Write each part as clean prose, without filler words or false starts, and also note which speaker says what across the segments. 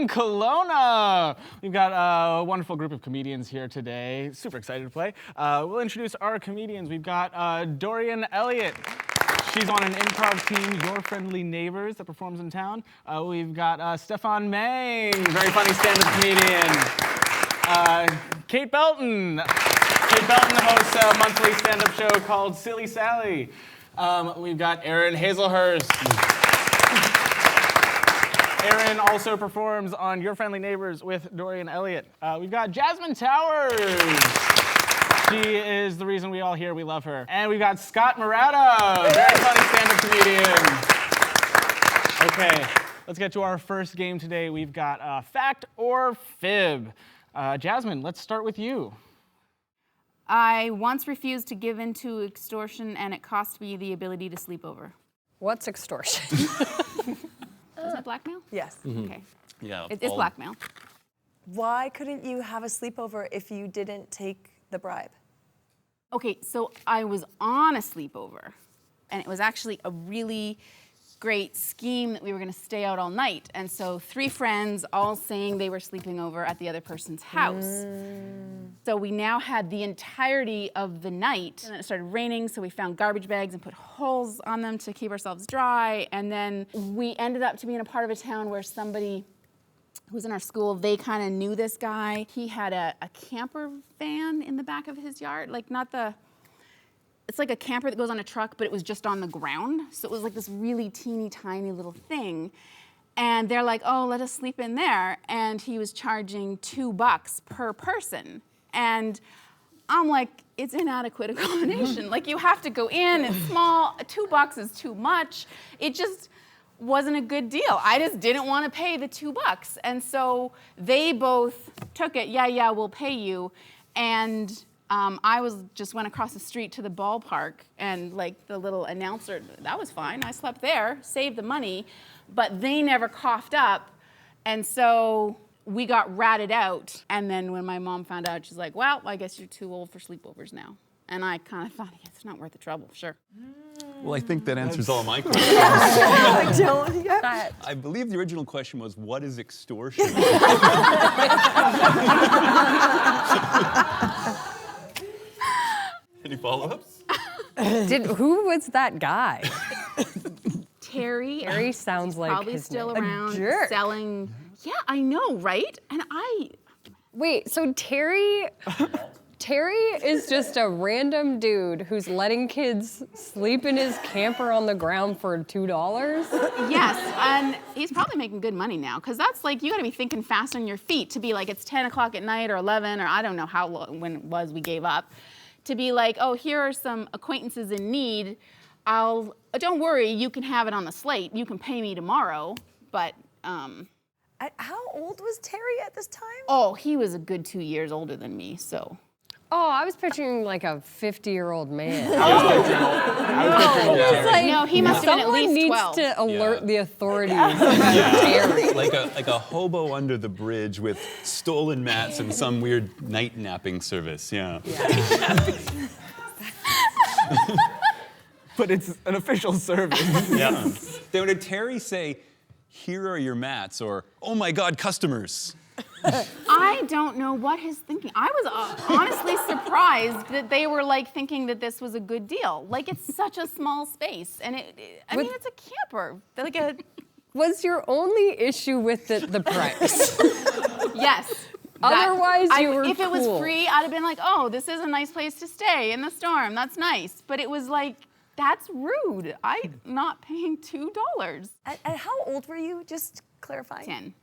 Speaker 1: in Kelowna. We've got a wonderful group of comedians here today. Super excited to play. We'll introduce our comedians. We've got Doryan Elliot. She's on an improv team, Your Friendly Neighbors, that performs in town. We've got Stephane Magne, very funny stand-up comedian. Kate Belton. Kate Belton hosts a monthly stand-up show called Silly Sally. We've got Erin Hazlehurst. Erin also performs on Your Friendly Neighbors with Doryan Elliot. We've got Jasmine Towers. She is the reason we all here. We love her. And we've got Scott Murata, very funny stand-up comedian. Okay, let's get to our first game today. We've got Fact or Fib. Jasmine, let's start with you.
Speaker 2: I once refused to give in to extortion, and it cost me the ability to sleep over.
Speaker 3: What's extortion?
Speaker 2: Is that blackmail?
Speaker 3: Yes.
Speaker 1: Mm-hmm.
Speaker 2: Okay.
Speaker 1: Yeah.
Speaker 2: It's blackmail.
Speaker 3: Why couldn't you have a sleepover if you didn't take the bribe?
Speaker 2: Okay, so I was on a sleepover, and it was actually a really great scheme that we were gonna stay out all night. And so 3 friends all saying they were sleeping over at the other person's house. So we now had the entirety of the night, and then it started raining, so we found garbage bags and put holes on them to keep ourselves dry. And then we ended up to be in a part of a town where somebody who was in our school, they kind of knew this guy. He had a camper van in the back of his yard, like not the, it's like a camper that goes on a truck, but it was just on the ground. So it was like this really teeny tiny little thing. And they're like, oh, let us sleep in there. And he was charging $2 per person. And I'm like, it's inadequate accommodation. Like you have to go in, it's small, $2 is too much. It just wasn't a good deal. I just didn't want to pay the $2. And so they both took it, yeah, we'll pay you. And I just went across the street to the ballpark, and like the little announcer, that was fine. I slept there, saved the money, but they never coughed up. And so we got ratted out. And then when my mom found out, she's like, well, I guess you're too old for sleepovers now. And I kind of thought, yeah, it's not worth the trouble, sure.
Speaker 4: Well, I think that answers all my questions. I believe the original question was, what is extortion? Any follow-ups?
Speaker 5: Who was that guy?
Speaker 2: Terry.
Speaker 5: Terry sounds like
Speaker 2: probably
Speaker 5: his
Speaker 2: still
Speaker 5: name.
Speaker 2: around
Speaker 5: A jerk.
Speaker 2: selling. Yeah, I know, right? And
Speaker 5: Wait, so Terry is just a random dude who's letting kids sleep in his camper on the ground for $2?
Speaker 2: Yes, and he's probably making good money now, because that's like, you gotta be thinking fast on your feet to be like, it's 10 o'clock at night or 11, or I don't know how long, when it was we gave up, to be like, oh, here are some acquaintances in need. Don't worry, you can have it on the slate. You can pay me tomorrow, but,
Speaker 3: How old was Terry at this time?
Speaker 2: oh, he was a good 2 years older than me, so.
Speaker 5: Oh, I was picturing like a 50-year-old man.
Speaker 2: No, he must have been at
Speaker 5: Someone
Speaker 2: least
Speaker 5: needs
Speaker 2: 12.
Speaker 5: to alert the authorities about Terry.
Speaker 4: like a hobo under the bridge with stolen mats and some weird night napping service, yeah.
Speaker 1: But it's an official service.
Speaker 4: Yeah. Then did Terry say, here are your mats, or, oh my God, customers?
Speaker 2: I don't know what his thinking. I was honestly surprised that they were like thinking that this was a good deal. Like it's such a small space, and I mean it's a camper. They're like a.
Speaker 5: Was your only issue with the price?
Speaker 2: Yes.
Speaker 5: Otherwise, you were
Speaker 2: If it was
Speaker 5: cool.
Speaker 2: free, I'd have been like, oh, this is a nice place to stay in the storm. That's nice. But it was like, that's rude. I'm not paying $2.
Speaker 3: And how old were you? Just clarifying.
Speaker 2: 10.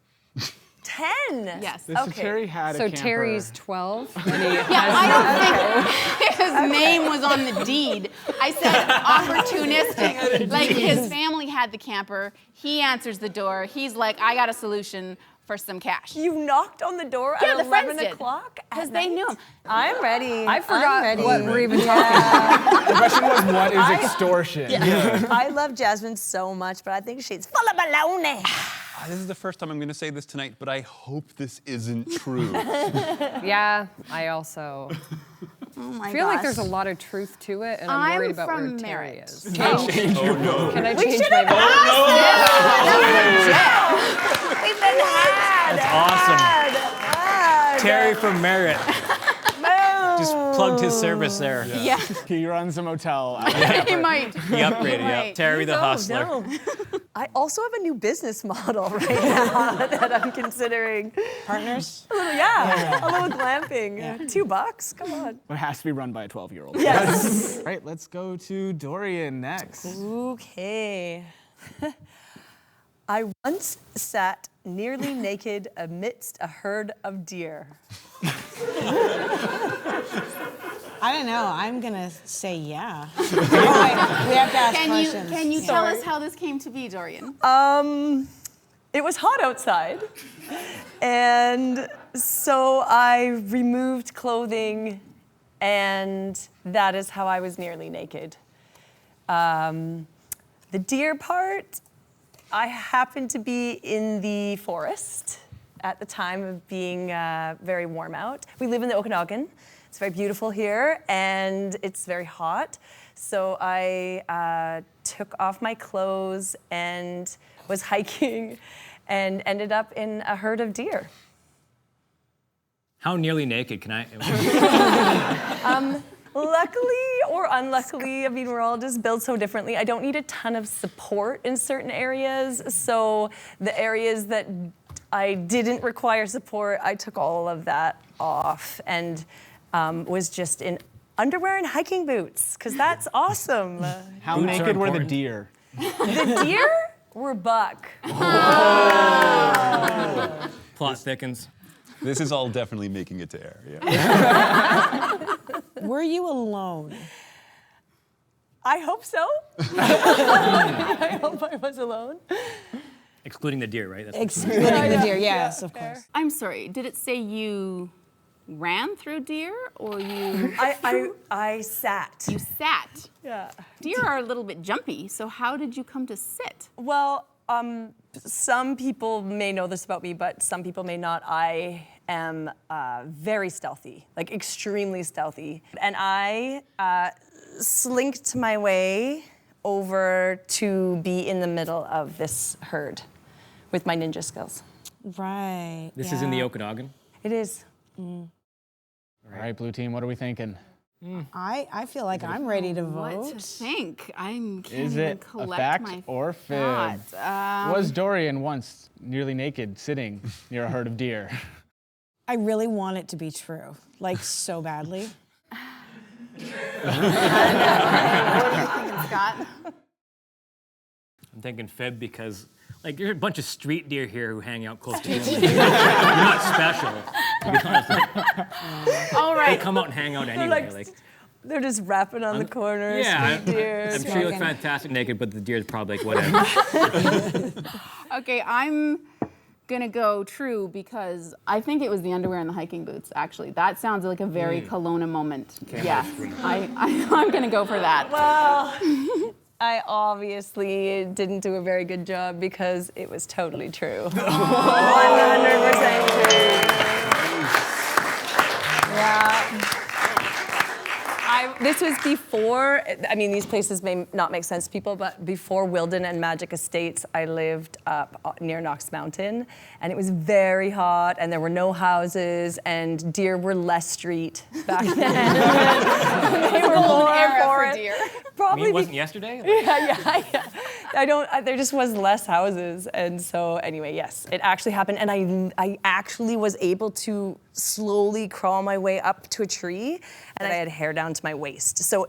Speaker 3: 10?
Speaker 2: Yes.
Speaker 1: So Terry had a
Speaker 5: So
Speaker 1: camper.
Speaker 5: Terry's 12? And he
Speaker 2: Yeah, I don't think his name was on the deed. I said opportunistic. Like his family had the camper. He answers the door. He's like, I got a solution for some cash.
Speaker 3: You knocked on the door
Speaker 2: Yeah,
Speaker 3: at
Speaker 2: the friends
Speaker 3: 11
Speaker 2: did.
Speaker 3: o'clock?
Speaker 2: Because they knew him.
Speaker 3: I'm ready.
Speaker 5: I forgot
Speaker 3: I'm ready.
Speaker 5: what we're even talking about.
Speaker 1: The question was, what is extortion?
Speaker 3: I love Jasmine so much, but I think she's full of baloney.
Speaker 4: This is the first time I'm going to say this tonight, but I hope this isn't true.
Speaker 5: Yeah, I also
Speaker 2: Oh my
Speaker 5: feel like
Speaker 2: gosh.
Speaker 5: there's a lot of truth to it, and I'm worried about where
Speaker 2: from
Speaker 5: Terry
Speaker 2: Merritt.
Speaker 5: is.
Speaker 4: Oh, no.
Speaker 5: Can I change my vote?
Speaker 3: We've been hacked.
Speaker 6: That's awesome. Terry from Merritt. Just plugged his service there.
Speaker 2: Yeah.
Speaker 1: He runs a motel.
Speaker 2: He might.
Speaker 6: He upgraded, yeah.
Speaker 2: Right.
Speaker 6: Terry the hustler.
Speaker 3: No. I also have a new business model right now that I'm considering.
Speaker 7: Partners?
Speaker 3: Yeah, a little glamping. $2, come on.
Speaker 1: It has to be run by a 12-year-old.
Speaker 3: Yes.
Speaker 1: All right, let's go to Doryan next.
Speaker 3: Okay. I once sat nearly naked amidst a herd of deer.
Speaker 7: I don't know. I'm gonna say yeah. We have to ask questions.
Speaker 2: Can you tell us how this came to be, Doryan?
Speaker 3: It was hot outside, and so I removed clothing, and that is how I was nearly naked. The deer part, I happened to be in the forest at the time of being very warm out. We live in the Okanagan. It's very beautiful here, and it's very hot. So I took off my clothes and was hiking and ended up in a herd of deer.
Speaker 6: How nearly naked can I?
Speaker 3: Luckily or unluckily, I mean, we're all just built so differently. I don't need a ton of support in certain areas. So the areas that I didn't require support, I took all of that off and was just in underwear and hiking boots, because that's awesome.
Speaker 1: How
Speaker 6: Boots are
Speaker 1: naked were the
Speaker 6: important.
Speaker 1: deer?
Speaker 3: The deer were buck.
Speaker 6: Plot thickens.
Speaker 4: This is all definitely making it to air. Yeah.
Speaker 7: Were you alone?
Speaker 3: I hope so. I hope I was alone.
Speaker 6: Excluding the deer, right? That's
Speaker 7: Excluding the deer, yes, of course.
Speaker 2: I'm sorry, did it say you ran through deer or you
Speaker 3: I sat.
Speaker 2: you sat?
Speaker 3: Yeah.
Speaker 2: Deer are a little bit jumpy, so how did you come to sit?
Speaker 3: Well, some people may know this about me, but some people may not. I am very stealthy, like extremely stealthy. And I slinked my way over to be in the middle of this herd with my ninja skills.
Speaker 7: Right.
Speaker 6: This is in the Okanagan.
Speaker 3: It is.
Speaker 1: All right, blue team, what are we thinking?
Speaker 7: I feel like I'm ready to
Speaker 2: What to
Speaker 7: vote.
Speaker 2: think? I can't
Speaker 1: Is
Speaker 2: even
Speaker 1: it a
Speaker 2: collect
Speaker 1: fact
Speaker 2: my
Speaker 1: or fib?
Speaker 2: thoughts.
Speaker 1: Was Doryan once nearly naked sitting near a herd of deer?
Speaker 7: I really want it to be true, like so badly.
Speaker 2: Scott?
Speaker 6: I'm thinking fib because, like, there's a bunch of street deer here who hang out close to you. You're not special. To be honest.
Speaker 2: All
Speaker 6: They
Speaker 2: right.
Speaker 6: come out and hang out anyway. Like,
Speaker 3: They're just rapping on the corners.
Speaker 6: yeah,
Speaker 3: sweet deer.
Speaker 6: I'm sure you look fantastic naked, but the deer's probably like, whatever.
Speaker 2: Okay, I'm gonna go true because I think it was the underwear and the hiking boots, actually. That sounds like a very Kelowna moment. Yeah, I'm gonna go for that.
Speaker 3: Well, I obviously didn't do a very good job because it was totally true. 100% true. Yeah. This was before, I mean, these places may not make sense to people, but before Wilden and Magic Estates, I lived up near Knox Mountain, and it was very hot, and there were no houses, and deer were less street back then. They were more
Speaker 2: era for
Speaker 3: forest.
Speaker 2: deer.
Speaker 6: I mean,
Speaker 3: Probably
Speaker 6: it wasn't yesterday? Like,
Speaker 3: yeah. There just was less houses, and so anyway, yes, it actually happened, and I actually was able to slowly crawl my way up to a tree, and I had hair down to my waist, so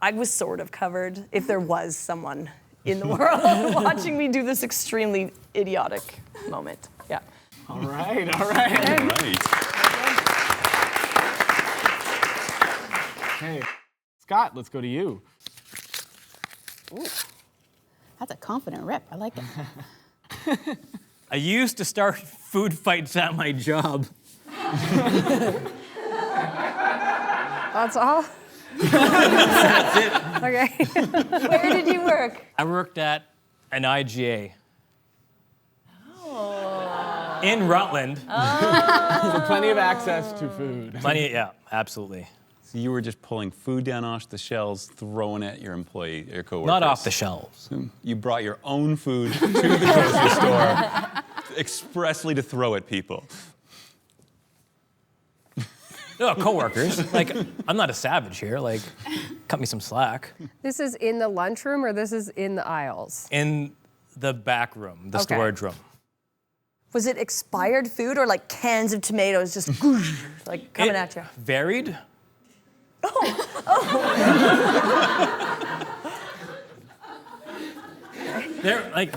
Speaker 3: I was sort of covered if there was someone in the world watching me do this extremely idiotic moment. Yeah.
Speaker 1: All right, all right.
Speaker 4: All right.
Speaker 1: Okay, Scott, let's go to you.
Speaker 2: Ooh, that's a confident rip. I like it.
Speaker 6: I used to start food fights at my job.
Speaker 3: That's all?
Speaker 6: That's it.
Speaker 3: Okay. Where did you work?
Speaker 6: I worked at an IGA. In Rutland.
Speaker 1: So plenty of access to food.
Speaker 6: Plenty, yeah, absolutely.
Speaker 4: So you were just pulling food down off the shelves, throwing at your coworkers.
Speaker 6: Not off the shelves.
Speaker 4: You brought your own food to the grocery store, expressly to throw at people.
Speaker 6: No, coworkers. Like, I'm not a savage here. Like, cut me some slack.
Speaker 5: This is in the lunchroom or this is in the aisles?
Speaker 6: In the back room, the
Speaker 5: Okay.
Speaker 6: storage room.
Speaker 3: Was it expired food or like cans of tomatoes just like coming at you?
Speaker 6: Varied. There, like,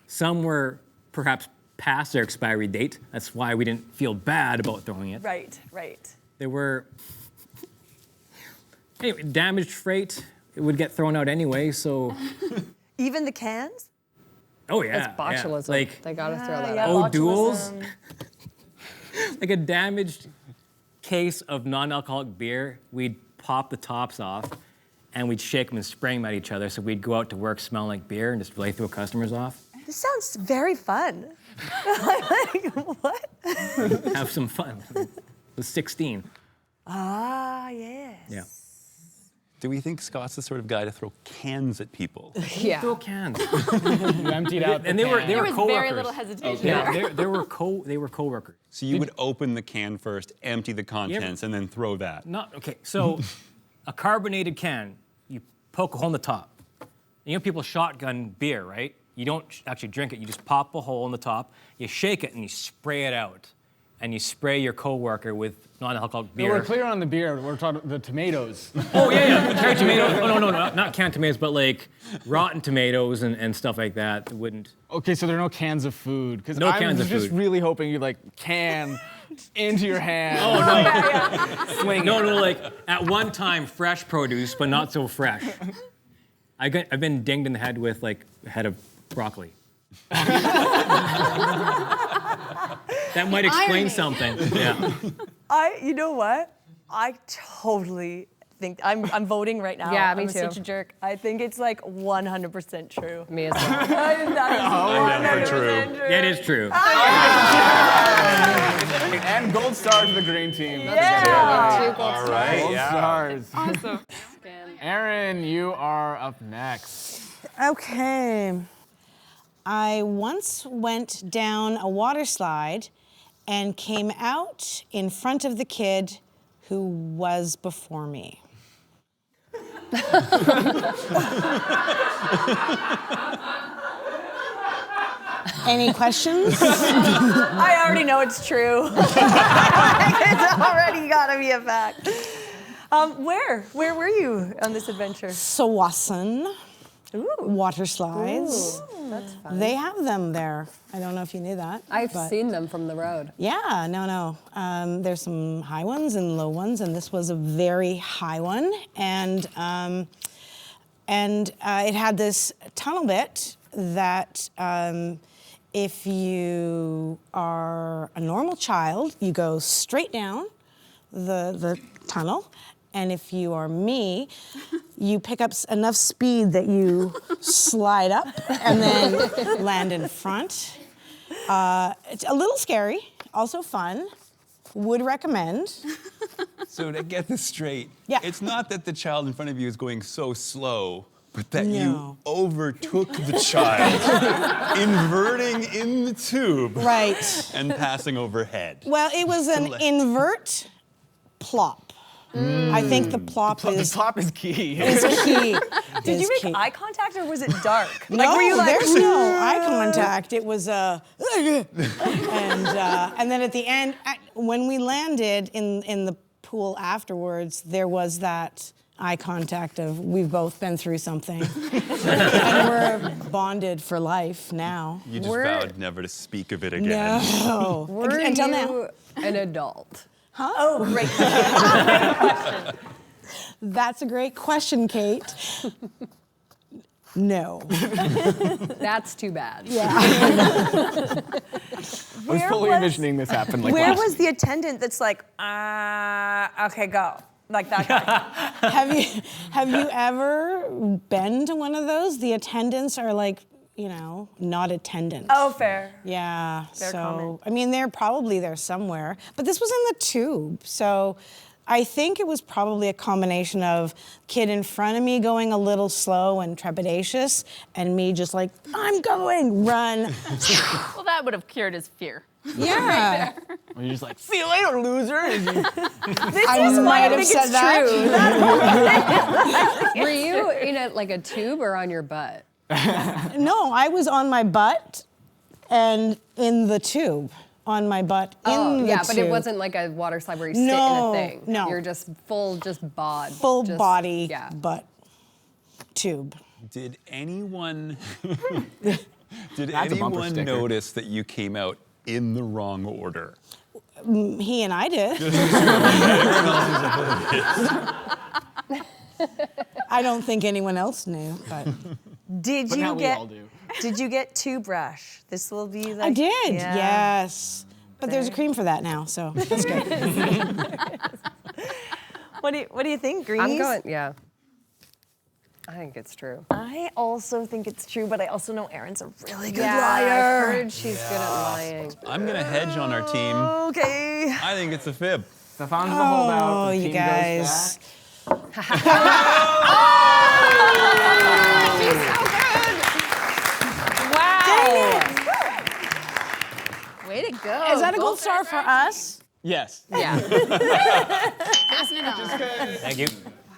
Speaker 6: some were perhaps past their expiry date. That's why we didn't feel bad about throwing it.
Speaker 3: Right, right.
Speaker 6: There were anyway, damaged freight. It would get thrown out anyway, so.
Speaker 3: Even the cans?
Speaker 6: Oh yeah.
Speaker 5: It's botulism.
Speaker 6: Like
Speaker 5: They gotta throw that
Speaker 3: yeah,
Speaker 5: out.
Speaker 6: duels.
Speaker 3: botulism.
Speaker 6: Like a damaged case of non-alcoholic beer, we'd pop the tops off and we'd shake them and spray them at each other. So we'd go out to work smelling like beer and just really throw customers off.
Speaker 3: This sounds very fun. Like, what?
Speaker 6: Have some fun. I was 16.
Speaker 3: Ah, yes.
Speaker 6: Yeah.
Speaker 4: Do we think Scott's the sort of guy to throw cans at people?
Speaker 5: Yeah.
Speaker 6: Throw cans.
Speaker 1: You emptied out the
Speaker 6: And they were
Speaker 1: can.
Speaker 6: they
Speaker 2: There
Speaker 6: were
Speaker 2: was
Speaker 6: coworkers.
Speaker 2: very little hesitation.
Speaker 6: Yeah,
Speaker 2: there.
Speaker 6: they were coworkers.
Speaker 4: So you would open the can first, empty the contents, and then throw that.
Speaker 6: Not okay. So, a carbonated can, you poke a hole in the top. You know, people shotgun beer, right? You don't actually drink it. You just pop a hole in the top. You shake it and you spray it out, and you spray your coworker with non-alcoholic
Speaker 1: No,
Speaker 6: beer.
Speaker 1: we're clear on the beer. We're talking the tomatoes.
Speaker 6: Oh yeah, cherry tomatoes. Oh no, not canned tomatoes, but like rotten tomatoes and stuff like that. Wouldn't.
Speaker 1: Okay, so there are no cans of food. Because
Speaker 6: No
Speaker 1: I
Speaker 6: cans
Speaker 1: was
Speaker 6: of
Speaker 1: just
Speaker 6: food.
Speaker 1: really hoping you'd like can into your hand.
Speaker 6: Oh no.
Speaker 1: Swing
Speaker 6: No,
Speaker 1: it.
Speaker 6: no, like at one time fresh produce, but not so fresh. I've been dinged in the head with like a head of broccoli. That might explain
Speaker 2: Irony.
Speaker 6: something. Yeah.
Speaker 3: You know what? I totally think, I'm voting right now.
Speaker 5: Yeah, me
Speaker 3: I'm
Speaker 5: too.
Speaker 3: such a jerk. I think it's like 100% true.
Speaker 5: Me as well.
Speaker 3: That is 100%
Speaker 4: true.
Speaker 6: That is true.
Speaker 1: And gold star to the green team.
Speaker 3: Yeah.
Speaker 4: All right,
Speaker 1: Gold
Speaker 4: yeah.
Speaker 1: stars.
Speaker 2: Awesome.
Speaker 1: Erin, you are up next.
Speaker 7: Okay. I once went down a water slide and came out in front of the kid who was before me. Any questions?
Speaker 3: I already know it's true. It's already gotta be a fact. Where were you on this adventure?
Speaker 7: Sawasan
Speaker 3: Ooh.
Speaker 7: water slides.
Speaker 5: That's fun.
Speaker 7: They have them there. I don't know if you knew that.
Speaker 5: I've
Speaker 7: but-
Speaker 5: seen them from the road.
Speaker 7: Yeah, no. There's some high ones and low ones, and this was a very high one. And it had this tunnel bit that if you are a normal child, you go straight down the tunnel. And if you are me, you pick up enough speed that you slide up and then land in front. It's a little scary, also fun. Would recommend.
Speaker 4: So to get this straight,
Speaker 7: Yeah.
Speaker 4: it's not that the child in front of you is going so slow, but that you
Speaker 7: No.
Speaker 4: overtook the child, inverting in the tube
Speaker 7: Right.
Speaker 4: and passing overhead.
Speaker 7: Well, it was an invert plop. I think the plop
Speaker 1: The
Speaker 7: is
Speaker 1: top is key.
Speaker 7: key.
Speaker 3: Did you
Speaker 7: Is
Speaker 3: make
Speaker 7: key.
Speaker 3: eye contact or was it dark?
Speaker 7: No,
Speaker 3: were you like,
Speaker 7: there's no eye contact. It was and then at the end, when we landed in the pool afterwards, there was that eye contact of we've both been through something, and we're bonded for life now.
Speaker 4: You just
Speaker 5: We're-
Speaker 4: vowed never to speak of it again.
Speaker 7: No,
Speaker 5: Were
Speaker 7: until
Speaker 5: you
Speaker 7: now.
Speaker 5: an adult?
Speaker 3: oh, great.
Speaker 7: That's a great question, Kate. No.
Speaker 5: That's too bad.
Speaker 7: Yeah.
Speaker 1: I was fully
Speaker 3: was-
Speaker 1: envisioning this happen. Like
Speaker 3: Where
Speaker 1: last-
Speaker 3: was the attendant that's like, okay, go. Like that guy.
Speaker 7: Have you ever been to one of those? The attendants are like, not attendants.
Speaker 3: Oh, fair.
Speaker 7: Yeah.
Speaker 3: Fair
Speaker 7: so
Speaker 3: comment.
Speaker 7: I mean, they're probably there somewhere, but this was in the tube, so I think it was probably a combination of kid in front of me going a little slow and trepidatious, and me just like, I'm going, run.
Speaker 2: Well, that would have cured his fear.
Speaker 7: Yeah.
Speaker 1: Or you're just like, see you later, loser. And you,
Speaker 7: I might have said that.
Speaker 5: Were you in a tube or on your butt?
Speaker 7: No, I was on my butt and in the tube. On my butt in the
Speaker 5: yeah,
Speaker 7: tube.
Speaker 5: but it wasn't like a water slide where you sit in a thing.
Speaker 7: No.
Speaker 5: You're just full bod.
Speaker 7: Full
Speaker 5: just,
Speaker 7: body
Speaker 5: yeah.
Speaker 7: butt tube.
Speaker 4: Did anyone
Speaker 1: That's a bumper sticker.
Speaker 4: notice that you came out in the wrong order?
Speaker 7: He and I did. I don't think anyone else knew, but
Speaker 3: Did
Speaker 1: but
Speaker 3: you
Speaker 1: now we
Speaker 3: get?
Speaker 1: all do.
Speaker 3: Did you get tube brush? This will be like.
Speaker 7: I did.
Speaker 3: Yeah.
Speaker 7: Yes. But there's a cream for that now, so that's good.
Speaker 3: What do you think, Greenies?
Speaker 5: I'm going, yeah. I think it's true.
Speaker 3: I also think it's true, but I also know Erin's a really good
Speaker 5: Yeah,
Speaker 3: liar.
Speaker 5: I've heard she's good at lying.
Speaker 4: I'm gonna hedge on our team.
Speaker 3: Okay.
Speaker 4: I think it's a fib.
Speaker 1: Stephane's the holdout.
Speaker 7: Oh,
Speaker 1: The
Speaker 7: you
Speaker 1: team
Speaker 7: guys.
Speaker 1: goes back.
Speaker 2: Way to go.
Speaker 7: Is that a gold star for us?
Speaker 1: Yes.
Speaker 5: Yeah.
Speaker 2: Passing it on.
Speaker 6: Thank you.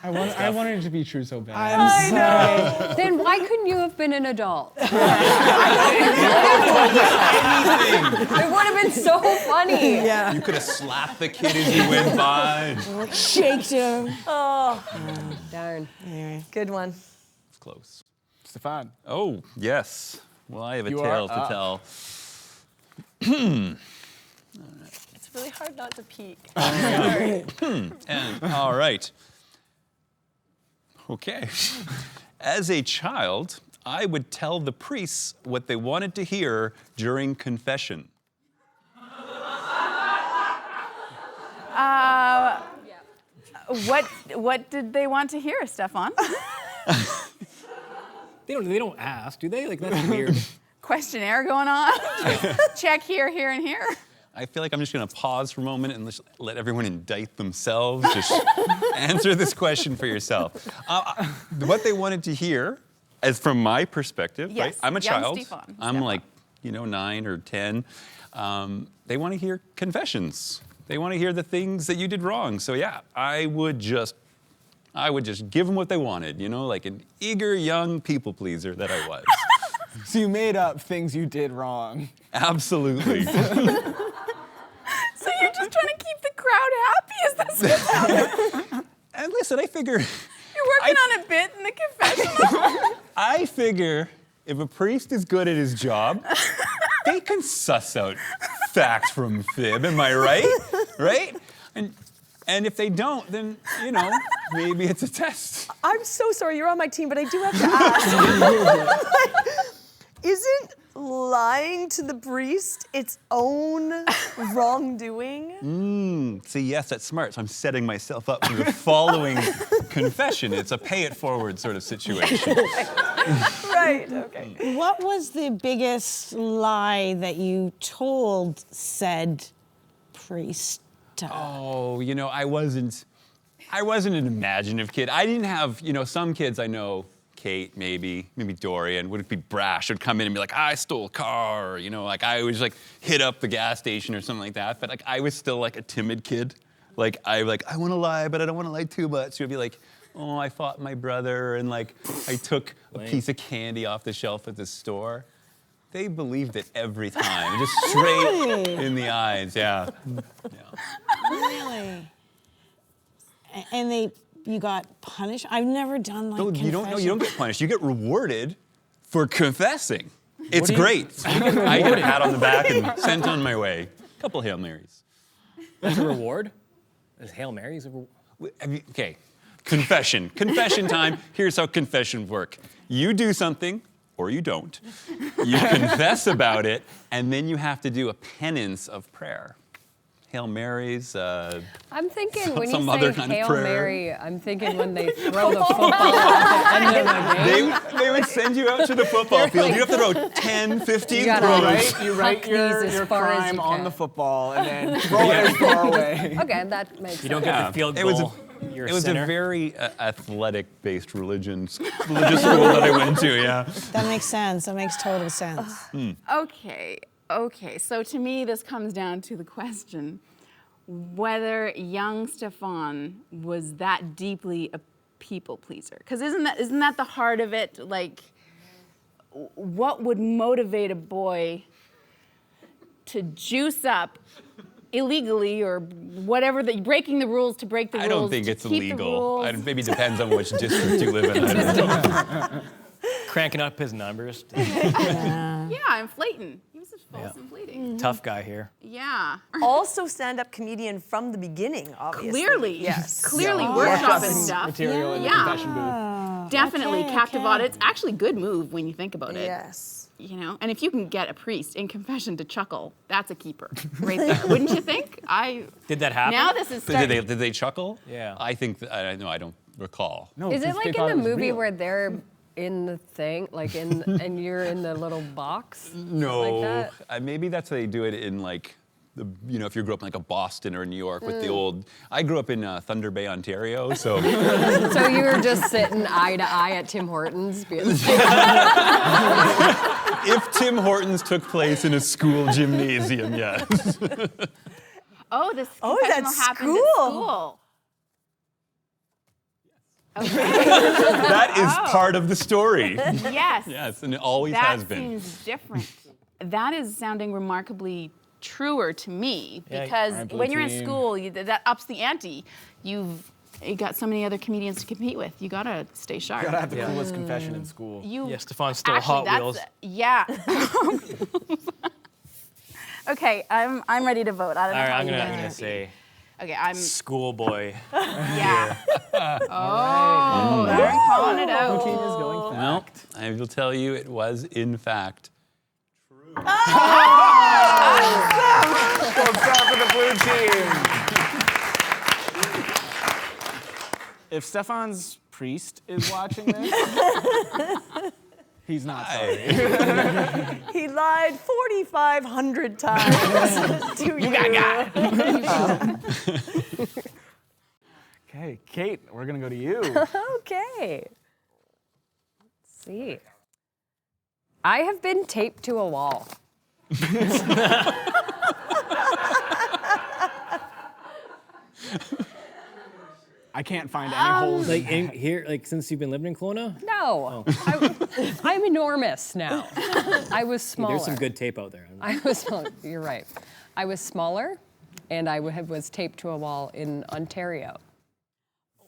Speaker 1: I wanted it to be true so bad.
Speaker 7: I'm sorry.
Speaker 5: Then why couldn't you have been an adult? It would have been so funny.
Speaker 7: Yeah.
Speaker 4: You could have slapped the kid as you went by.
Speaker 7: Shaked him.
Speaker 3: Oh,
Speaker 5: Darn.
Speaker 7: Anyway.
Speaker 3: good one.
Speaker 4: It's close.
Speaker 1: Stephane.
Speaker 4: Oh, yes. Well, I have a
Speaker 1: You
Speaker 4: tale
Speaker 1: are
Speaker 4: to
Speaker 1: up.
Speaker 4: tell.
Speaker 3: It's really hard not to peek.
Speaker 4: And, all right. Okay. As a child, I would tell the priests what they wanted to hear during confession.
Speaker 2: What did they want to hear, Stephane?
Speaker 6: They don't ask, do they? Like, that's weird.
Speaker 2: Questionnaire going on? Check here, here, and here.
Speaker 4: I feel like I'm just going to pause for a moment and just let everyone indict themselves. Just answer this question for yourself. What they wanted to hear, as from my perspective,
Speaker 2: Yes,
Speaker 4: right? I'm a
Speaker 2: young
Speaker 4: child.
Speaker 2: Stephane.
Speaker 4: I'm like, 9 or 10. They want to hear confessions. They want to hear the things that you did wrong. So yeah, I would just give them what they wanted, like an eager young people pleaser that I was.
Speaker 1: So you made up things you did wrong.
Speaker 4: Absolutely.
Speaker 2: So you're just trying to keep the crowd happy? Is this what's happening?
Speaker 4: And listen, I figure.
Speaker 2: You're working on a bit in the confessional?
Speaker 4: I figure if a priest is good at his job, they can suss out fact from fib. Am I right? Right? And if they don't, then maybe it's a test.
Speaker 3: I'm so sorry, you're on my team, but I do have to ask. Isn't lying to the priest its own wrongdoing?
Speaker 4: See, yes, that's smart. So I'm setting myself up for the following confession. It's a pay it forward sort of situation.
Speaker 3: Right, okay.
Speaker 7: What was the biggest lie that you told said priest?
Speaker 4: Oh, I wasn't an imaginative kid. I didn't have, some kids I know, Kate, maybe Doryan, would be brash, would come in and be like, I stole a car, or, I always hit up the gas station or something like that. But I was still a timid kid. I want to lie, but I don't want to lie too much. So it'd be like, oh, I fought my brother, and I took a piece of candy off the shelf at the store. They believed it every time, just straight in the eyes, yeah.
Speaker 7: Really? And you got punished? I've never done
Speaker 4: No,
Speaker 7: confession.
Speaker 4: you don't get punished. You get rewarded for confessing. It's great. I get a pat on the back and sent on my way. A couple Hail Marys.
Speaker 6: That's a reward? Is Hail Marys a reward?
Speaker 4: Okay, confession. Confession time. Here's how confessions work. You do something, or you don't. You confess about it, and then you have to do a penance of prayer. Hail Marys.
Speaker 5: I'm thinking when
Speaker 4: some
Speaker 5: you
Speaker 4: other
Speaker 5: say
Speaker 4: kind of
Speaker 5: Hail
Speaker 4: prayer.
Speaker 5: Mary, I'm thinking when they throw the football at the end of the game.
Speaker 4: They would send you out to the football field. You have to throw 10, 15
Speaker 5: You gotta
Speaker 4: throws.
Speaker 1: You write
Speaker 5: Huck these as
Speaker 1: your
Speaker 5: far as
Speaker 1: crime
Speaker 5: you
Speaker 1: on
Speaker 5: can.
Speaker 1: the football and then throw it as far away.
Speaker 5: Okay, that makes
Speaker 6: You don't
Speaker 5: sense.
Speaker 6: get the field
Speaker 4: It was
Speaker 6: goal. You're
Speaker 4: It
Speaker 6: a
Speaker 4: was
Speaker 6: sinner.
Speaker 4: a very athletic-based religious school that I went to, yeah.
Speaker 7: That makes sense. That makes total sense.
Speaker 2: Okay. So to me, this comes down to the question whether young Stephane was that deeply a people pleaser. Because isn't that the heart of it? Like, what would motivate a boy to juice up illegally or whatever, breaking the rules to break the rules?
Speaker 4: I don't think
Speaker 2: to
Speaker 4: it's
Speaker 2: keep the
Speaker 4: illegal.
Speaker 2: rules?
Speaker 4: Maybe depends on which district you live in. I don't know.
Speaker 6: Cranking up his numbers.
Speaker 2: Yeah, inflating. He was just false inflating.
Speaker 6: Tough guy here.
Speaker 2: Yeah.
Speaker 3: Also stand-up comedian from the beginning, obviously.
Speaker 2: Clearly.
Speaker 3: Yes.
Speaker 2: Clearly
Speaker 3: So-
Speaker 2: workshopping
Speaker 3: Yes.
Speaker 2: stuff.
Speaker 1: Material in the
Speaker 2: Yeah.
Speaker 1: confession booth.
Speaker 2: Definitely
Speaker 7: Okay,
Speaker 2: captivated.
Speaker 7: okay.
Speaker 2: It's actually a good move when you think about it.
Speaker 3: Yes.
Speaker 2: You know, and if you can get a priest in confession to chuckle, that's a keeper right there. Wouldn't you think?
Speaker 6: Did that happen?
Speaker 2: Now this is starting.
Speaker 4: Did they chuckle?
Speaker 6: Yeah.
Speaker 4: I think, I don't recall.
Speaker 1: No,
Speaker 5: Is it
Speaker 1: because
Speaker 5: like
Speaker 1: they
Speaker 5: in
Speaker 1: thought
Speaker 5: the
Speaker 1: it was
Speaker 5: movie
Speaker 1: real.
Speaker 5: where they're in the thing, like and you're in the little box?
Speaker 4: No,
Speaker 5: Like that?
Speaker 4: maybe that's how they do it in like, if you grew up in like a Boston or New York with the old, I grew up in Thunder Bay, Ontario, so.
Speaker 5: So you were just sitting eye to eye at Tim Hortons being like,
Speaker 4: If Tim Hortons took place in a school gymnasium, yes.
Speaker 2: Oh, this
Speaker 3: Oh,
Speaker 2: confessional
Speaker 3: that's
Speaker 2: happened
Speaker 3: school.
Speaker 2: at school.
Speaker 4: That is part of the story.
Speaker 2: Yes.
Speaker 4: Yes, and it always
Speaker 2: That
Speaker 4: has been.
Speaker 2: seems different. That is sounding remarkably truer to me
Speaker 6: Yeah,
Speaker 2: because
Speaker 1: Alright, blue
Speaker 2: when you're in
Speaker 1: team.
Speaker 2: school, that ups the ante. You got so many other comedians to compete with. You gotta stay sharp.
Speaker 1: Gotta have the coolest confession in school.
Speaker 2: You
Speaker 6: Yeah, Stephane stole
Speaker 2: actually,
Speaker 6: Hot
Speaker 2: that's,
Speaker 6: Wheels.
Speaker 2: Yeah. Okay, I'm ready to vote. I don't know
Speaker 6: All right,
Speaker 2: how
Speaker 6: I'm
Speaker 2: you guys
Speaker 6: gonna
Speaker 2: are.
Speaker 6: say
Speaker 2: Okay, I'm.
Speaker 6: schoolboy.
Speaker 2: Yeah. Oh, Erin calling it out.
Speaker 1: Team is going
Speaker 4: Well, I will tell you, it was in fact.
Speaker 1: Gold star for the blue team. If Stephane's priest is watching this, he's not sorry.
Speaker 3: He lied 4,500 times to you.
Speaker 1: Okay, Kate, we're gonna go to you.
Speaker 5: okay. Let's see. I have been taped to a wall.
Speaker 1: I can't find any holes.
Speaker 6: Like in here, like since you've been living in Kelowna?
Speaker 5: No, I'm enormous now. I was smaller.
Speaker 6: There's some good tape out there.
Speaker 5: I was smaller. You're right. I was smaller, and I was taped to a wall in Ontario.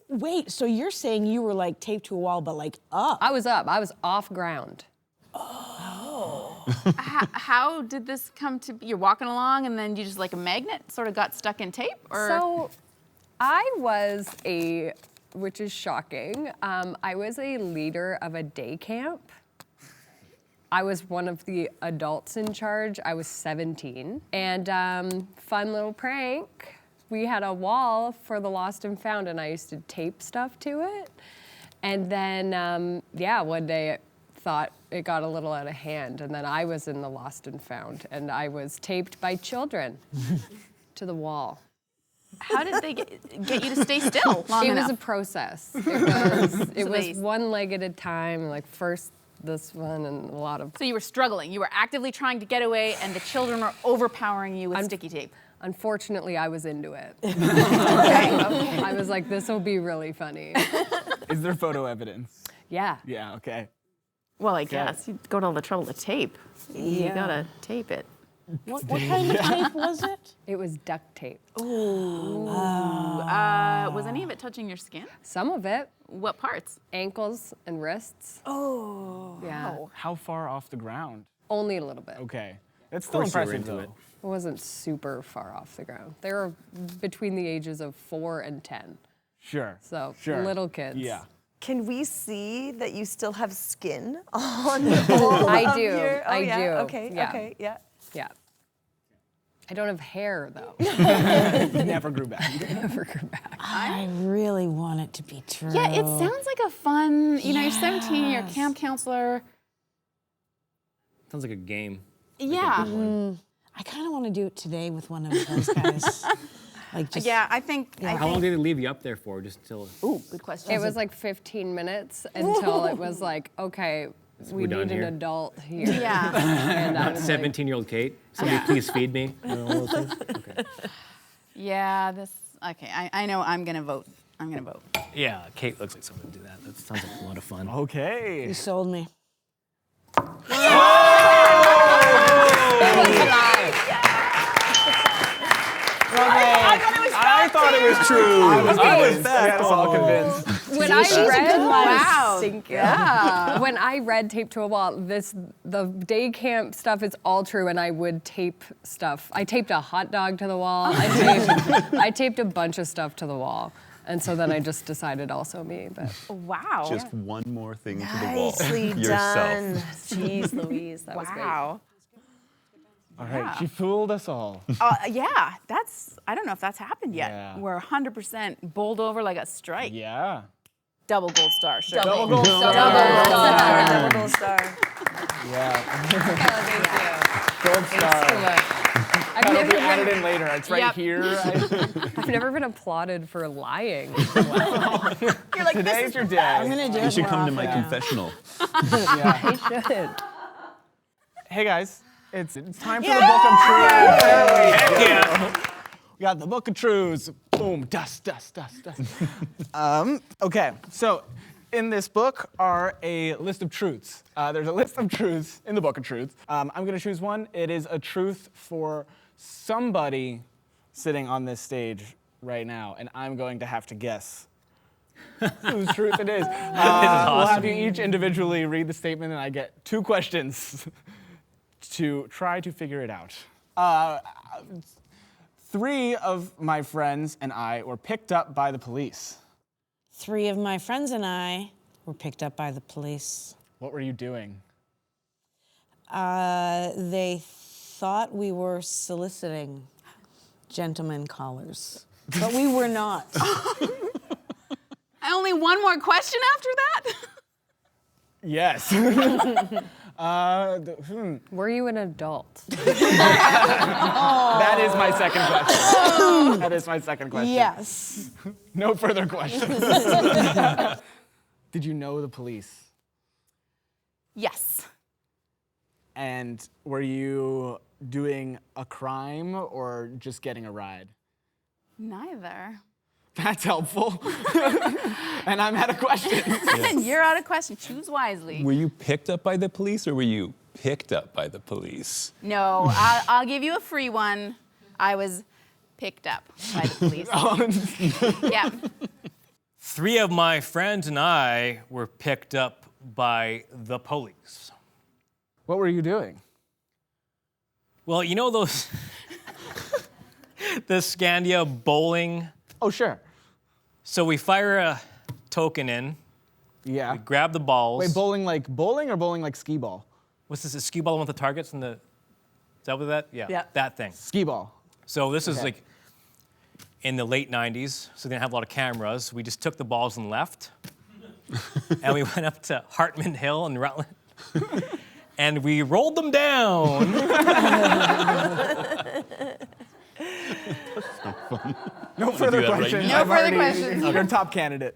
Speaker 7: Wait, so you're saying you were like taped to a wall, but like up?
Speaker 5: I was up. I was off ground.
Speaker 2: How did this come to be? You're walking along and then you just like a magnet sort of got stuck in tape? Or?
Speaker 5: So I was which is shocking, I was a leader of a day camp. I was one of the adults in charge. I was 17. And fun little prank. We had a wall for the lost and found, and I used to tape stuff to it. And then, one day it thought it got a little out of hand, and then I was in the lost and found, and I was taped by children to the wall.
Speaker 2: How did they get you to stay still long
Speaker 5: It
Speaker 2: enough?
Speaker 5: was a process. It was
Speaker 2: they-
Speaker 5: one leg at a time, like first this one and a lot of.
Speaker 2: So you were struggling. You were actively trying to get away, and the children were overpowering you with sticky tape.
Speaker 5: Unfortunately, I was into it. I was like, this will be really funny.
Speaker 1: Is there photo evidence?
Speaker 5: Yeah.
Speaker 1: Yeah, okay.
Speaker 2: Well, I guess you'd go to all the trouble to tape. You gotta tape it.
Speaker 7: What kind of tape was it?
Speaker 5: It was duct tape.
Speaker 2: Was any of it touching your skin?
Speaker 5: Some of it,
Speaker 2: What parts?
Speaker 5: ankles and wrists.
Speaker 3: Oh.
Speaker 5: Yeah.
Speaker 1: How far off the ground?
Speaker 5: Only a little bit.
Speaker 1: Okay. That's still
Speaker 6: course you were
Speaker 1: impressive,
Speaker 6: into
Speaker 1: though.
Speaker 5: It wasn't super far off the ground. They were between the ages of 4 and 10.
Speaker 1: Sure.
Speaker 5: So
Speaker 1: Sure.
Speaker 5: little kids.
Speaker 1: Yeah.
Speaker 3: Can we see that you still have skin on all
Speaker 5: I
Speaker 3: of
Speaker 5: do.
Speaker 3: your-
Speaker 5: I
Speaker 3: yeah?
Speaker 5: do.
Speaker 3: Okay,
Speaker 5: Yeah.
Speaker 3: okay, yeah.
Speaker 5: Yeah. I don't have hair though.
Speaker 1: Never grew back.
Speaker 5: Never grew back.
Speaker 7: I really want it to be true.
Speaker 2: Yeah, it sounds like a fun, you know, you're 17, you're a camp counselor.
Speaker 6: Sounds like a game.
Speaker 2: Yeah.
Speaker 7: I kind of want to do it today with one of those guys. Like just,
Speaker 2: Yeah, I think.
Speaker 6: How long did they leave you up there for? Just till.
Speaker 2: Ooh, good question.
Speaker 5: It was like 15 minutes until it was like, okay, we
Speaker 6: we're done
Speaker 5: need an
Speaker 6: here.
Speaker 5: adult here.
Speaker 2: Yeah.
Speaker 5: And I
Speaker 6: Not
Speaker 5: was like,
Speaker 6: 17-year-old Kate. Somebody please feed me. You know, all those things? Okay.
Speaker 2: Yeah, okay, I know I'm gonna vote. I'm gonna vote.
Speaker 6: Yeah, Kate looks like someone would do that. That sounds like a lot of fun.
Speaker 1: Okay.
Speaker 7: you sold me.
Speaker 1: I thought it was true. I was all convinced.
Speaker 5: when I read,
Speaker 2: Wow.
Speaker 5: Thank you. Yeah. When I read Tape to a Wall, the day camp stuff is all true, and I would tape stuff. I taped a hot dog to the wall. I taped a bunch of stuff to the wall. And so then I just decided also me, but
Speaker 2: Wow.
Speaker 4: Just one more thing to the wall.
Speaker 3: Nicely
Speaker 4: Yourself.
Speaker 3: done. Jeez Louise, that was great.
Speaker 2: Wow.
Speaker 1: All right, she fooled us all.
Speaker 2: Yeah, I don't know if that's happened yet.
Speaker 1: Yeah.
Speaker 2: We're 100% bowled over like a strike.
Speaker 1: Yeah.
Speaker 2: Double gold star, sure.
Speaker 1: Double gold star.
Speaker 3: Double gold star.
Speaker 1: Yeah.
Speaker 5: thank you.
Speaker 1: Gold star.
Speaker 5: I've
Speaker 1: That'll
Speaker 5: never,
Speaker 1: be added in later. It's right
Speaker 2: Yep.
Speaker 1: here.
Speaker 5: I've never been applauded for lying.
Speaker 2: You're like,
Speaker 1: Today's your day.
Speaker 7: I'm gonna do it.
Speaker 4: You should
Speaker 7: more
Speaker 4: come to my
Speaker 7: often.
Speaker 4: confessional.
Speaker 1: Yeah.
Speaker 5: I should.
Speaker 1: Hey guys, it's time for the Book of Truths. There we go.
Speaker 6: Yeah.
Speaker 1: We got the Book of Truths. Boom, dust. Okay, so in this book are a list of truths. There's a list of truths in the Book of Truths. I'm going to choose one. It is a truth for somebody sitting on this stage right now, and I'm going to have to guess whose truth it is. We'll have you each individually read the statement, and I get 2 questions to try to figure it out. 3 of my friends and I were picked up by the police.
Speaker 7: 3 of my friends and I were picked up by the police.
Speaker 1: What were you doing?
Speaker 7: They thought we were soliciting gentlemen callers, but we were not.
Speaker 2: only one more question after that?
Speaker 1: Yes.
Speaker 5: Were you an adult?
Speaker 1: That is my second question. That is my second question.
Speaker 7: Yes.
Speaker 1: No further questions. Did you know the police?
Speaker 2: Yes.
Speaker 1: And were you doing a crime or just getting a ride?
Speaker 2: Neither.
Speaker 1: That's helpful. And I'm out of questions.
Speaker 2: You're out of question. Choose wisely.
Speaker 4: Were you picked up by the police or were you picked up by the police?
Speaker 2: No, I'll give you a free one. I was picked up by the police. Yeah.
Speaker 6: 3 of my friends and I were picked up by the police.
Speaker 1: What were you doing?
Speaker 6: Well, you know those, the Scandia bowling.
Speaker 1: Oh, sure.
Speaker 6: So we fire a token in,
Speaker 1: Yeah.
Speaker 6: grab the balls.
Speaker 1: Wait, bowling like bowling or bowling like skee ball?
Speaker 6: What's this, a skee ball with the targets and the, is that what that? Yeah,
Speaker 3: Yeah.
Speaker 6: that thing.
Speaker 1: Skee ball.
Speaker 6: So this is
Speaker 1: Okay.
Speaker 6: like in the late 90s, so they didn't have a lot of cameras. We just took the balls and left. And we went up to Hartman Hill in Rutland. And we rolled them down.
Speaker 1: No further
Speaker 4: that right
Speaker 1: questions.
Speaker 4: now.
Speaker 1: I've
Speaker 2: No further
Speaker 1: already-
Speaker 2: questions.
Speaker 1: You're top candidate.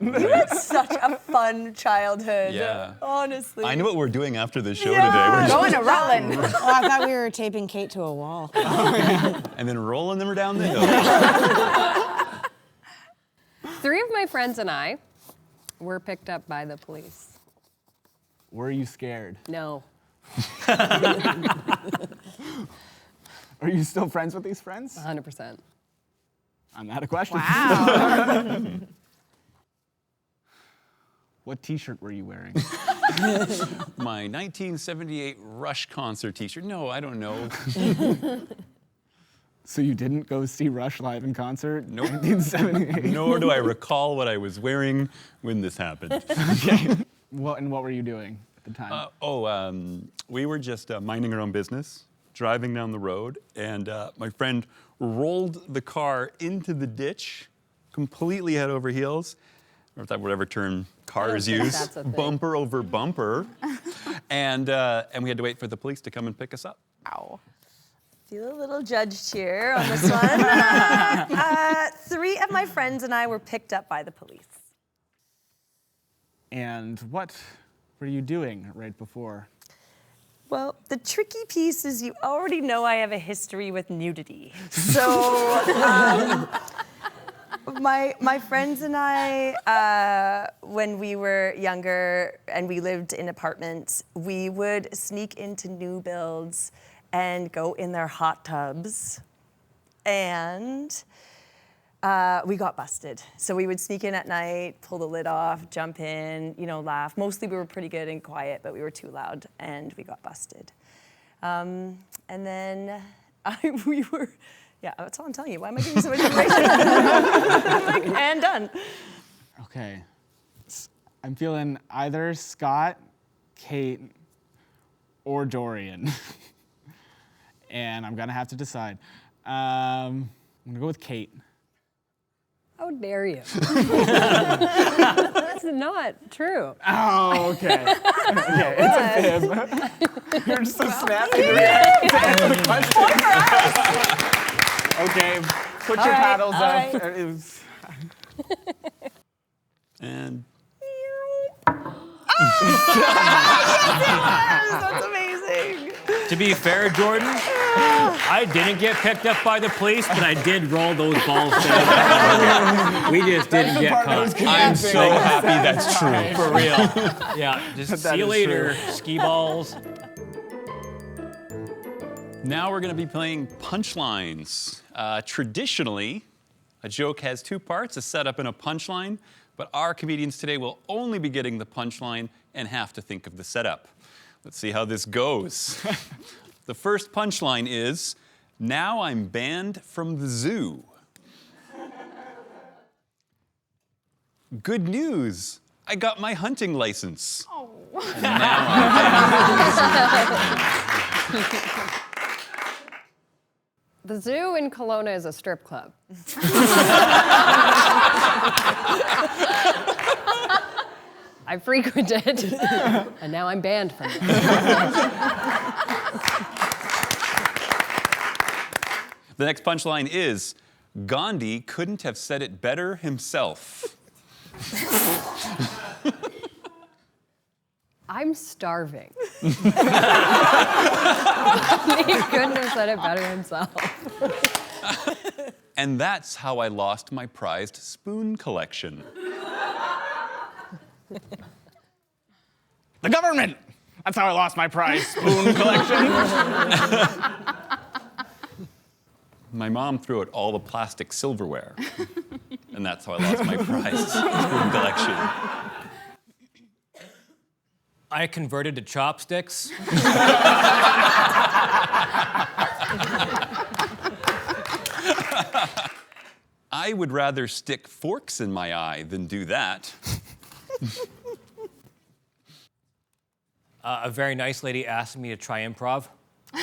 Speaker 3: Such a fun childhood.
Speaker 4: Yeah.
Speaker 3: Honestly.
Speaker 4: I know what we're doing after this show
Speaker 3: Yeah.
Speaker 4: today. We're
Speaker 2: Going to Rutland.
Speaker 7: Oh, I thought we were taping Kate to a wall.
Speaker 4: and then rolling them down the hill.
Speaker 5: 3 of my friends and I were picked up by the police.
Speaker 1: Were you scared?
Speaker 5: No.
Speaker 1: Are you still friends with these friends?
Speaker 5: 100%.
Speaker 1: I'm out of questions.
Speaker 2: Wow.
Speaker 1: What T-shirt were you wearing?
Speaker 4: My 1978 Rush concert t-shirt. No, I don't know.
Speaker 1: So you didn't go see Rush live in concert?
Speaker 4: Nope.
Speaker 1: 1978.
Speaker 4: Nor do I recall what I was wearing when this happened.
Speaker 1: Okay. What were you doing at the time?
Speaker 4: We were just minding our own business, driving down the road, and my friend rolled the car into the ditch, completely head over heels, or if that whatever term cars use,
Speaker 5: that's a thing.
Speaker 4: bumper over bumper, and we had to wait for the police to come and pick us up.
Speaker 3: Ow. Feel a little judged here on this one. 3 of my friends and I were picked up by the police.
Speaker 1: And what were you doing right before?
Speaker 3: Well, the tricky piece is you already know I have a history with nudity. So my friends and I, when we were younger and we lived in apartments, we would sneak into new builds and go in their hot tubs. And we got busted. So we would sneak in at night, pull the lid off, jump in, laugh. Mostly we were pretty good and quiet, but we were too loud and we got busted. And then that's all I'm telling you. Why am I giving so much information? And done.
Speaker 1: Okay. I'm feeling either Scott, Kate, or Doryan. And I'm gonna have to decide. I'm gonna go with Kate.
Speaker 5: How dare you? That's not true.
Speaker 1: Oh, okay. Okay, it's a fib. You're just so snappy to react to answer the question. Okay, put your paddles up.
Speaker 3: right.
Speaker 1: It was-
Speaker 4: And
Speaker 3: That's amazing.
Speaker 6: To be fair, Jordan, I didn't get picked up by the police, but I did roll those balls down. We just didn't get caught.
Speaker 4: I'm so happy that's true.
Speaker 6: For real. Yeah, just
Speaker 1: That
Speaker 6: see you
Speaker 1: is
Speaker 6: later, ski balls.
Speaker 4: Now we're going to be playing punchlines. Traditionally, a joke has 2 parts, a setup and a punchline, but our comedians today will only be getting the punchline and have to think of the setup. Let's see how this goes. The first punchline is, now I'm banned from the zoo. Good news, I got my hunting license. Oh. And now I'm banned.
Speaker 5: The zoo in Kelowna is a strip club. I frequented, and now I'm banned from it.
Speaker 4: The next punchline is, Gandhi couldn't have said it better himself.
Speaker 5: I'm starving. He couldn't have said it better himself.
Speaker 4: And that's how I lost my prized spoon collection.
Speaker 1: The government! That's how I lost my prize spoon collection.
Speaker 4: My mom threw out all the plastic silverware. And that's how I lost my prized spoon collection.
Speaker 6: I converted to chopsticks.
Speaker 4: I would rather stick forks in my eye than do that.
Speaker 6: A very nice lady asked me to try improv. So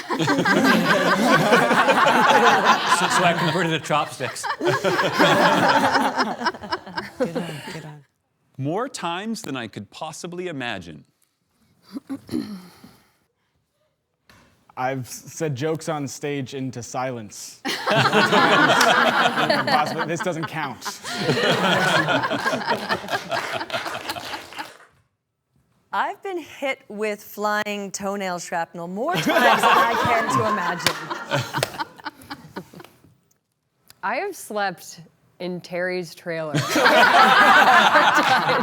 Speaker 6: I converted to chopsticks.
Speaker 7: Good on.
Speaker 4: More times than I could possibly imagine.
Speaker 1: I've said jokes on stage into silence. Possibly, this doesn't count.
Speaker 3: I've been hit with flying toenail shrapnel more times than I care to imagine.
Speaker 5: I have slept in Terry's trailer. More times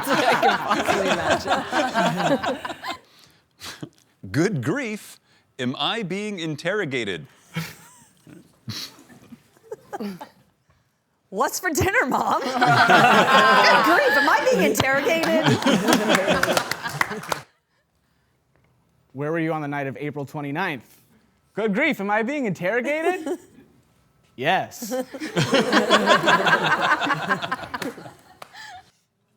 Speaker 5: than I can possibly imagine.
Speaker 4: Good grief, am I being interrogated?
Speaker 3: What's for dinner, Mom? Good grief, am I being interrogated?
Speaker 1: Where were you on the night of April 29th? Good grief, am I being interrogated? Yes.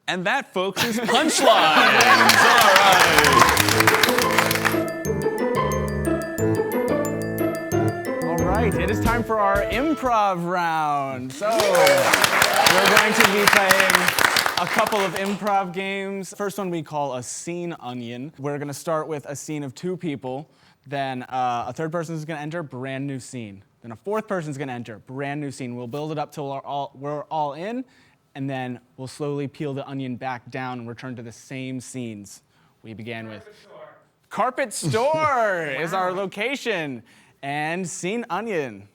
Speaker 4: And that, folks, is punchlines. All right.
Speaker 1: right, it is time for our improv round. So, we're going to be playing a couple of improv games. First one we call a scene onion. We're gonna start with a scene of 2 people. Then a third person is gonna enter, brand new scene. Then a fourth person's gonna enter, brand new scene. We'll build it up till we're all in, and then we'll slowly peel the onion back down and return to the same scenes we began with. Carpet Store is our location, and scene onion.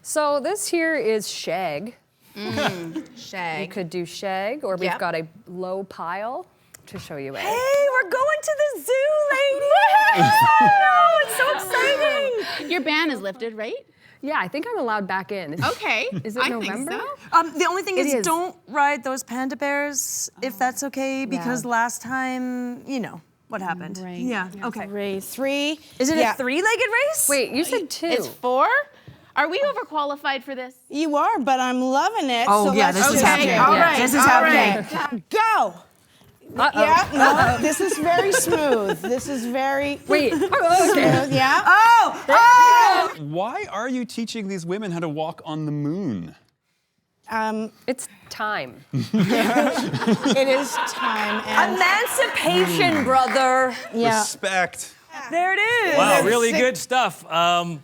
Speaker 5: So this here is shag.
Speaker 2: Shag.
Speaker 5: You could do shag, or we've
Speaker 2: Yep.
Speaker 5: got a low pile to show you.
Speaker 3: Hey, we're going to the zoo, ladies! Oh, it's so exciting!
Speaker 2: Your ban is lifted, right?
Speaker 5: Yeah, I think I'm allowed back in.
Speaker 2: Okay.
Speaker 5: Is it
Speaker 2: I
Speaker 5: November?
Speaker 2: Think so.
Speaker 3: The only thing
Speaker 5: It
Speaker 3: is,
Speaker 5: is.
Speaker 3: don't ride those panda bears if that's okay, because last time, you know what happened.
Speaker 2: Right.
Speaker 3: Yeah. Okay.
Speaker 7: Race 3.
Speaker 3: Is it
Speaker 7: Yeah.
Speaker 3: a 3-legged race?
Speaker 5: Wait, you said 2.
Speaker 2: It's 4? Are we overqualified for this?
Speaker 7: You are, but I'm loving it.
Speaker 3: Oh,
Speaker 7: so
Speaker 3: yeah,
Speaker 7: let's
Speaker 3: this is
Speaker 7: just
Speaker 3: happening.
Speaker 2: All right.
Speaker 3: This is
Speaker 2: all
Speaker 3: happening.
Speaker 2: right.
Speaker 7: Go. Yeah, no, this is very smooth. This is very
Speaker 5: Wait.
Speaker 7: smooth, yeah.
Speaker 3: Oh!
Speaker 4: Why are you teaching these women how to walk on the moon?
Speaker 5: It's time.
Speaker 7: It is time. And
Speaker 3: Emancipation, brother.
Speaker 7: yeah.
Speaker 4: Respect.
Speaker 3: There it is.
Speaker 6: Wow,
Speaker 7: That's
Speaker 6: really
Speaker 7: sick.
Speaker 6: good stuff. A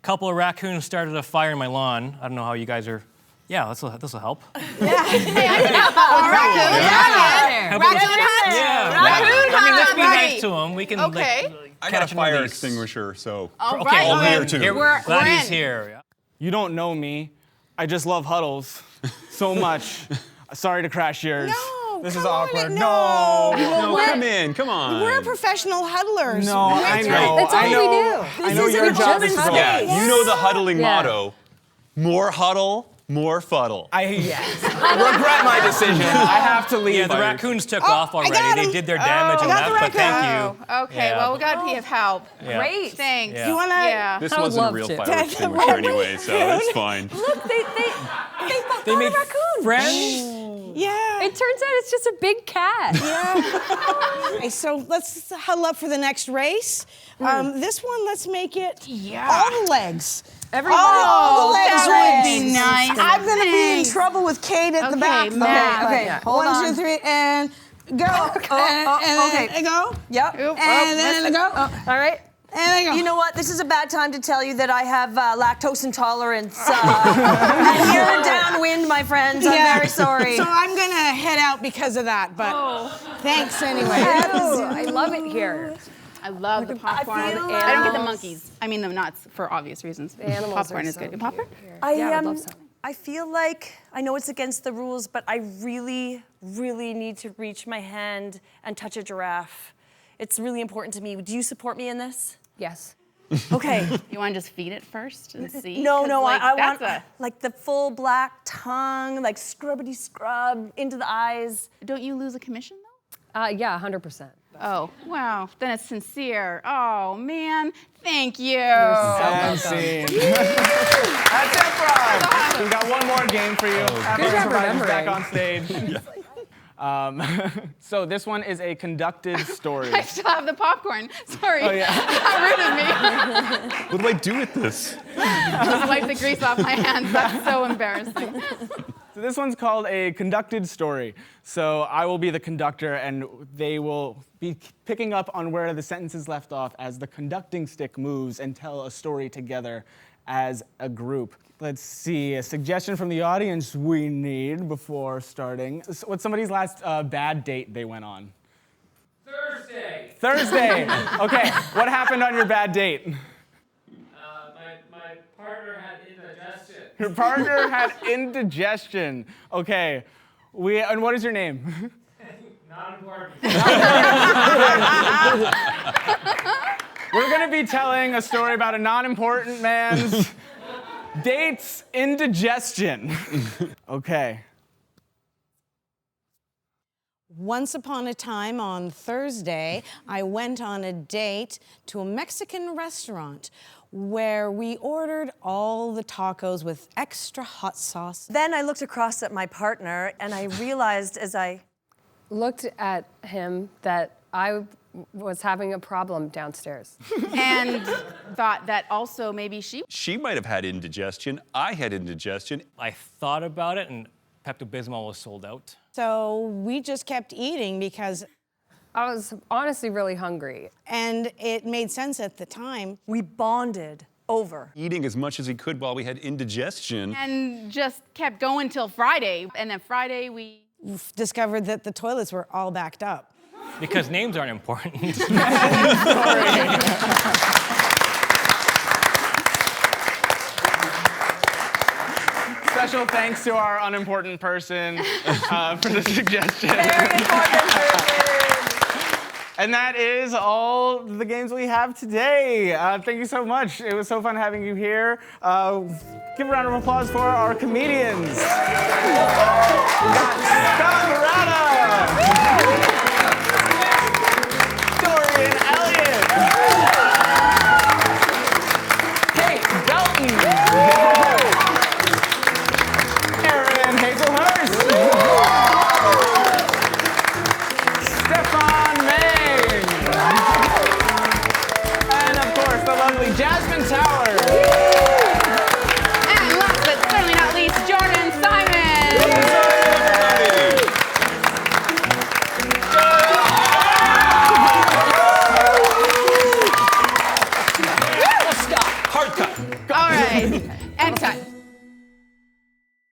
Speaker 6: couple of raccoons started a fire in my lawn. I don't know how you guys are. Yeah, this will help. I mean, let's be nice to them. We can.
Speaker 2: Okay.
Speaker 6: Like,
Speaker 4: I got
Speaker 6: catch
Speaker 4: a
Speaker 6: 'em with
Speaker 4: fire
Speaker 6: these.
Speaker 4: extinguisher, so.
Speaker 2: All
Speaker 6: Okay,
Speaker 2: right.
Speaker 6: well,
Speaker 4: I'm here
Speaker 6: then,
Speaker 4: too.
Speaker 6: here-
Speaker 2: We're
Speaker 6: glad he's
Speaker 2: in.
Speaker 6: here.
Speaker 1: You don't know me. I just love huddles so much. Sorry to crash yours.
Speaker 7: No,
Speaker 1: This is
Speaker 7: come on,
Speaker 1: awkward.
Speaker 7: no.
Speaker 4: No, come in, come on.
Speaker 7: We're professional huddlers.
Speaker 1: No, I know.
Speaker 5: That's all
Speaker 1: I
Speaker 5: we
Speaker 1: know.
Speaker 5: do.
Speaker 1: I know
Speaker 3: This
Speaker 1: your
Speaker 3: isn't
Speaker 1: job
Speaker 3: open
Speaker 1: is to
Speaker 3: space.
Speaker 4: Yeah,
Speaker 1: yeah.
Speaker 4: you know the huddling
Speaker 5: Yeah.
Speaker 4: motto. More huddle, more fuddle.
Speaker 1: I regret my decision. I have to leave.
Speaker 6: Yeah, the raccoons took off
Speaker 7: I
Speaker 6: already.
Speaker 7: got
Speaker 6: They
Speaker 7: 'em.
Speaker 6: did their damage and
Speaker 7: got the
Speaker 6: left, but thank
Speaker 2: Oh,
Speaker 6: you.
Speaker 2: okay.
Speaker 6: Yeah.
Speaker 2: Well, we got to be of help.
Speaker 6: Yeah.
Speaker 3: Great.
Speaker 2: Thanks.
Speaker 6: Yeah.
Speaker 7: You wanna?
Speaker 2: Yeah.
Speaker 4: This
Speaker 5: I would
Speaker 4: wasn't a
Speaker 5: love
Speaker 4: real
Speaker 5: to.
Speaker 4: fire
Speaker 7: That's
Speaker 4: extinguisher
Speaker 7: right.
Speaker 4: anyway, so it's fine.
Speaker 3: Look, they
Speaker 6: They made
Speaker 3: raccoon.
Speaker 6: friends.
Speaker 7: Yeah.
Speaker 5: It turns out it's just a big cat.
Speaker 7: Okay, so let's huddle up for the next race. This one, let's make it
Speaker 2: Yeah.
Speaker 7: all the legs.
Speaker 3: Everybody.
Speaker 7: All the legs
Speaker 2: that would
Speaker 7: race.
Speaker 2: be nice.
Speaker 7: I'm gonna be in
Speaker 2: Thanks.
Speaker 7: trouble with Kate at the
Speaker 2: Okay,
Speaker 7: back.
Speaker 2: Matt.
Speaker 3: Okay,
Speaker 5: Yeah.
Speaker 3: hold
Speaker 7: 1, 2,
Speaker 3: on.
Speaker 7: 3, and go. And
Speaker 3: okay.
Speaker 7: then go.
Speaker 3: Yep.
Speaker 7: And then go.
Speaker 3: All right.
Speaker 7: And then go.
Speaker 3: You know what? This is a bad time to tell you that I have lactose intolerance. And you're downwind, my friends. I'm
Speaker 7: Yeah.
Speaker 3: very sorry.
Speaker 7: So I'm gonna head out because of that, but thanks anyway.
Speaker 5: Oh, I love it here.
Speaker 2: I love the popcorn. I,
Speaker 3: feel
Speaker 2: don't get the
Speaker 5: animals.
Speaker 2: monkeys. I mean the nuts for obvious reasons.
Speaker 5: Animals
Speaker 2: popcorn
Speaker 5: are
Speaker 2: is
Speaker 5: so
Speaker 2: good.
Speaker 5: cute
Speaker 2: Popcorn?
Speaker 5: here.
Speaker 3: I
Speaker 5: would love some.
Speaker 3: I feel like I know it's against the rules, but I really, really need to reach my hand and touch a giraffe. It's really important to me. Do you support me in this?
Speaker 5: Yes.
Speaker 3: Okay.
Speaker 2: You want to just feed it first and see?
Speaker 3: No,
Speaker 2: 'Cause,
Speaker 3: no,
Speaker 2: like,
Speaker 3: I want
Speaker 2: that's
Speaker 3: like the full black tongue, like scrubbity scrub into the eyes.
Speaker 2: Don't you lose a commission though?
Speaker 5: Yeah, 100%.
Speaker 2: Oh, wow. Then it's sincere. Oh, man. Thank you.
Speaker 1: And scene. That's improv. We got one more game for you. After
Speaker 5: Good
Speaker 1: the
Speaker 5: job
Speaker 1: provider's back
Speaker 5: remembering.
Speaker 1: on stage. So this one is a conducted story.
Speaker 2: I still have the popcorn. Sorry.
Speaker 1: Oh, yeah.
Speaker 2: Got rid of me.
Speaker 4: What do I do with this?
Speaker 2: Just wipe the grease off my hands. That's so embarrassing.
Speaker 1: So this one's called a conducted story. So I will be the conductor, and they will be picking up on where the sentences left off as the conducting stick moves and tell a story together as a group. Let's see, a suggestion from the audience we need before starting. What's somebody's last bad date they went on? Thursday. Okay, what happened on your bad date?
Speaker 8: My partner had indigestion.
Speaker 1: Your partner had indigestion. Okay, and what is your name?
Speaker 8: Not important.
Speaker 1: We're gonna be telling a story about a non-important man's date's indigestion. Okay.
Speaker 7: Once upon a time on Thursday, I went on a date to a Mexican restaurant where we ordered all the tacos with extra hot sauce.
Speaker 3: Then I looked across at my partner and I realized as I
Speaker 5: Looked at him that I was having a problem downstairs.
Speaker 2: And thought that also maybe
Speaker 4: She might have had indigestion. I had indigestion.
Speaker 6: I thought about it, and Pepto-Bismol was sold out.
Speaker 7: So we just kept eating because,
Speaker 5: I was honestly really hungry.
Speaker 7: and it made sense at the time.
Speaker 3: We bonded over.
Speaker 4: Eating as much as he could while we had indigestion.
Speaker 2: and just kept going till Friday. And then Friday we
Speaker 7: Discovered that the toilets were all backed up.
Speaker 6: Because names aren't important.
Speaker 1: Special thanks to our unimportant person for the suggestion.
Speaker 3: Very important person.
Speaker 1: And that is all the games we have today. Thank you so much. It was so fun having you here. Give a round of applause for our comedians. We got Scott Murata.